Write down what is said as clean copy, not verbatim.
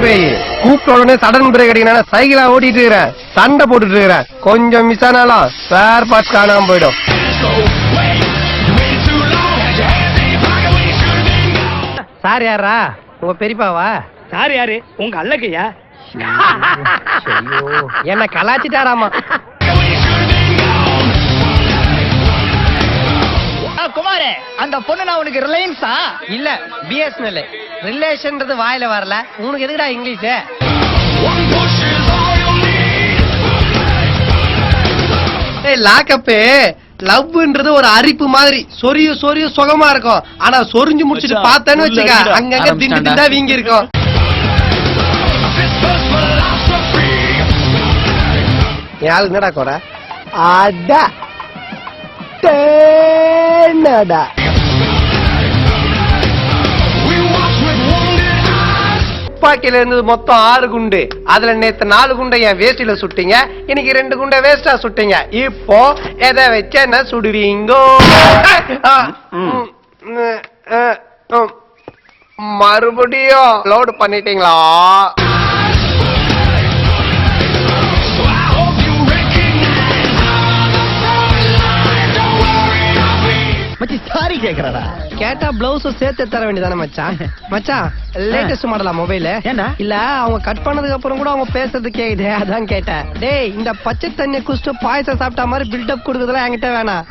பேய் கூப்பிட்ட உடனே சடன் பிரேக் அடிக்கணும். சைக்கிளா ஓட்டிட்டு இருக்கிறேன், சண்டை போட்டுட்டு இருக்கிறேன். கொஞ்சம் மிஸ் ஆனாலும் ஸ்பேர் பார்ட்ஸ் காணாம போயிடும். சார் யாரா? உங்க பெரியப்பாவா? சார் யாரு? உங்க அல்லக்கையா? என்ன கலாச்சிட்டாராமா. குமாரே, அந்த பொண்ணு நான் உனக்கு ரிலையன்ஸா? இல்ல, பிஎஸ்என்எல். ரிலேஷன்றது வாயில வரல. உனக்கு எதுக்குடா இங்கிலீஷ்? லாக்கப்பு லவ்ன்றது ஒரு அரிப்பு மாதிரி சொரிய சொரிய சுகமா இருக்கும். ஆனா சொரிஞ்சு முடிச்சுட்டு பார்த்தேன்னு வச்சுக்க, அங்கங்க திண்டு தான் வீங்கி இருக்கும். யாரு என்னடா கோட? அடா டேனடா. துப்பாக்கில இருந்தது மொத்தம் 6 குண்டு. அதுல நேத்து 4 குண்டை என் வேஸ்டில சுட்டீங்க, இன்னைக்கு 2 குண்டை வேஸ்டா சுட்டீங்க. இப்போ எதை வச்சு என்ன சுடுவீங்கோ? மறுபடியும் லோடு பண்ணிட்டீங்களா? சாரி கேக்குறடா. கேட்டா பிளவுஸ் சேர்த்து தர வேண்டியதானே மச்சான்? மச்சான் லேட்டஸ்ட் மாடலா மொபைல்? ஏண்டா? இல்ல அவங்க கட் பண்ணதுக்கு அப்புறம் கூட அவங்க பேசுறது கேக்குது, அதான் கேட்டேன். டேய், இந்த பச்சை தண்ணி குடிச்சிட்டு பாயசம் சாப்பிட்ட மாதிரி பில்டப் கொடுக்குறதுலாம் என்கிட்ட வேணாம்.